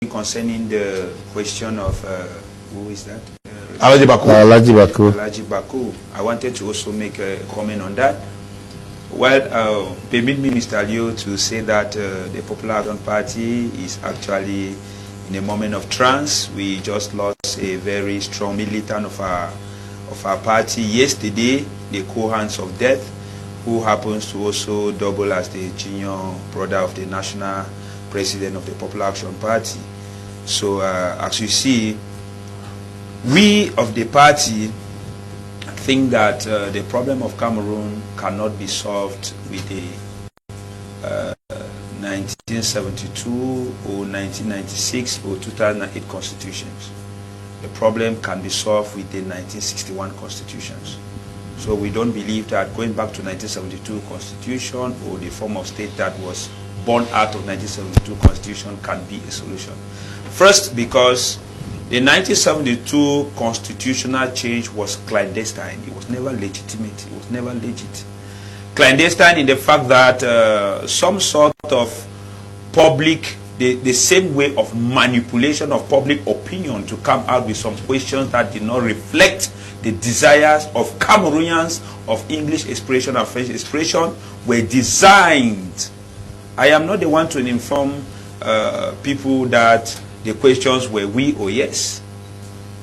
concerning the question of who is that? Alhaji Bako. Alhaji Bako. I wanted to also make a comment on that. Well, permit me, Mr. Leo, to say that the Popular Action Party is actually in a moment of trance. We just lost a very strong militant of our party yesterday, the co-hands of death, who happens to also double as the junior brother of the national president of the Popular Action Party. So, as you see, we of the party think that the problem of Cameroon cannot be solved with the 1972 or 1996 or 2008 constitutions. The problem can be solved with the 1961 constitutions. So we don't believe that going back to 1972 constitution or the form of state that was born out of 1972 constitution can be a solution. First, because the 1972 constitutional change was clandestine. It was never legitimate. It was never legit. Clandestine in the fact that some sort of public, the same way of manipulation of public opinion to come out with some questions that did not reflect the desires of Cameroonians of English expression and French expression were designed. I am not the one to inform people that the questions were we or yes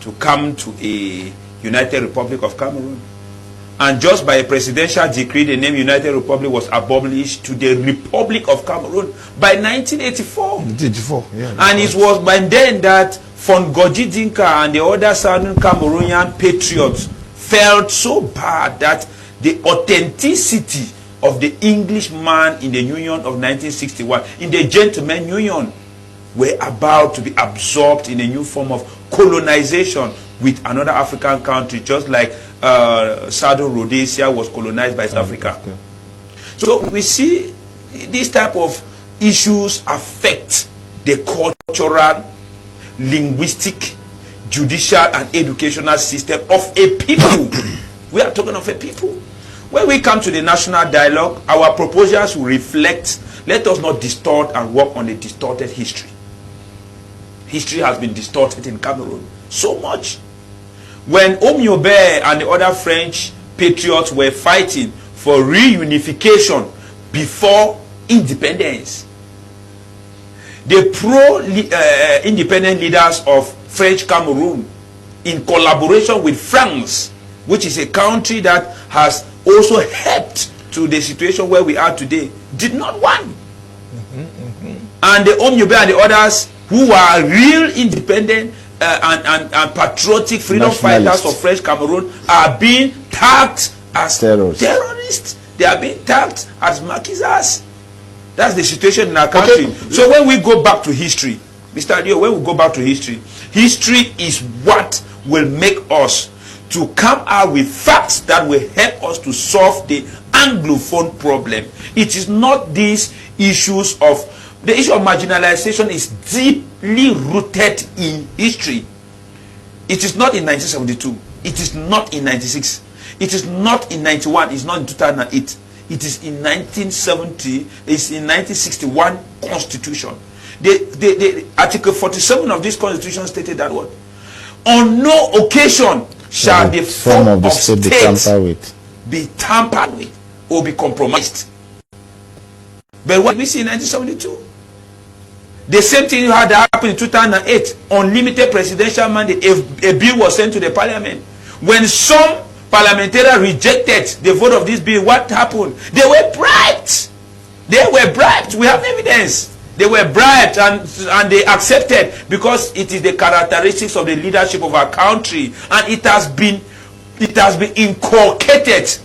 to come to a United Republic of Cameroon. And just by a presidential decree, the name United Republic was abolished to the Republic of Cameroon by 1984. 1984, yeah. And it was by then that Fongoji Dinka and the other southern Cameroonian patriots felt so bad that the authenticity of the Englishman in the Union of 1961, in the Gentleman Union, were about to be absorbed in a new form of colonization with another African country, just like Southern Rhodesia was colonized by South Africa. Okay. So we see these type of issues affect the cultural, linguistic, judicial, and educational system of a people. We are talking of a people. When we come to the national dialogue, our proposals will reflect, let us not distort and work on a distorted history. History has been distorted in Cameroon so much. When Omiobe and the other French patriots were fighting for reunification before independence, the pro-independent leaders of French Cameroon, in collaboration with France, which is a country that has also helped to the situation where we are today, did not want. And the Omiobe and the others who are real independent and patriotic freedom fighters of French Cameroon are being tagged as terrorists. They are being tagged as maquisards. That's the situation in our country. Okay. So when we go back to history, Mr. Leo, when we go back to history, history is what will make us to come out with facts that will help us to solve the Anglophone problem. It is not these issues of, the issue of marginalization is deeply rooted in history. It is not in 1972. It is not in 96. It is not in 91. It's not in 2008. It is in 1970. It's in 1961 Constitution. The Article 47 of this Constitution stated that what? On no occasion shall the form of the state be tampered with or be compromised. But what we see in 1972? The same thing had happened in 2008. Unlimited presidential mandate. A bill was sent to the parliament. When some parliamentarians rejected the vote of this bill, what happened? They were bribed. They were bribed. We have evidence. They were bribed and they accepted because it is the characteristics of the leadership of our country, and it has been inculcated.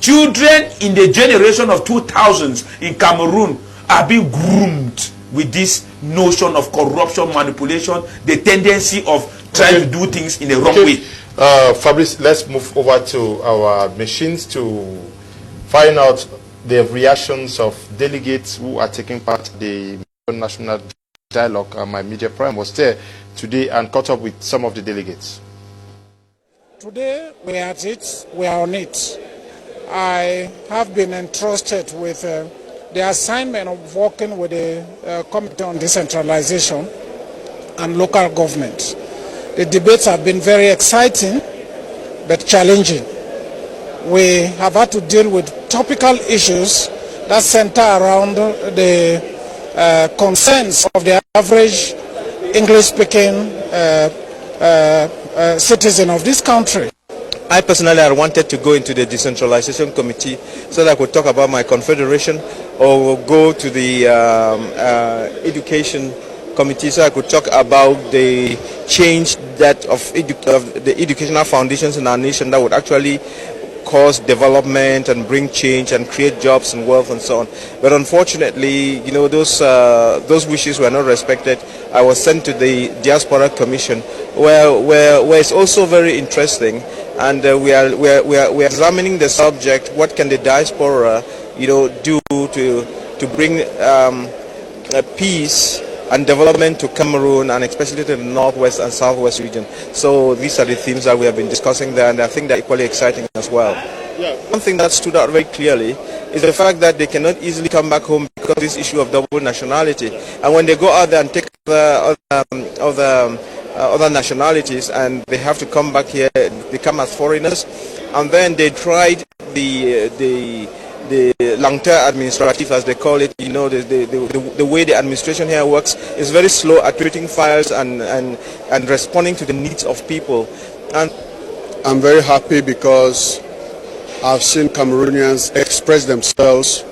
Children in the generation of 2000s in Cameroon are being groomed with this notion of corruption, manipulation, the tendency of trying to do things in a wrong way. Fabrice, let's move over to our machines to find out the reactions of delegates who are taking part in the national dialogue. My media prime was there today and caught up with some of the delegates. Today we are at it, we are on it. I have been entrusted with the assignment of working with the Committee on Decentralization and local government. The debates have been very exciting but challenging. We have had to deal with topical issues that center around the concerns of the average English-speaking citizen of this country. I personally wanted to go into the decentralization committee so that I could talk about my confederation, or go to the education committee so I could talk about the change that of the educational foundations in our nation that would actually cause development and bring change and create jobs and wealth and so on. But unfortunately, you know, those wishes were not respected. I was sent to the Diaspora Commission, where it's also very interesting, and we are examining the subject. What can the diaspora, you know, do to bring peace and development to Cameroon, and especially to the northwest and southwest region. So these are the themes that we have been discussing there, and I think they're equally exciting as well. Yeah. One thing that stood out very clearly is the fact that they cannot easily come back home because of this issue of double nationality. And when they go out there and take other nationalities, and they have to come back here, they come as foreigners, and then they tried the lenteur administrative, as they call it. You know, the way the administration here works is very slow at treating files and responding to the needs of people. And I'm very happy because I've seen Cameroonians express themselves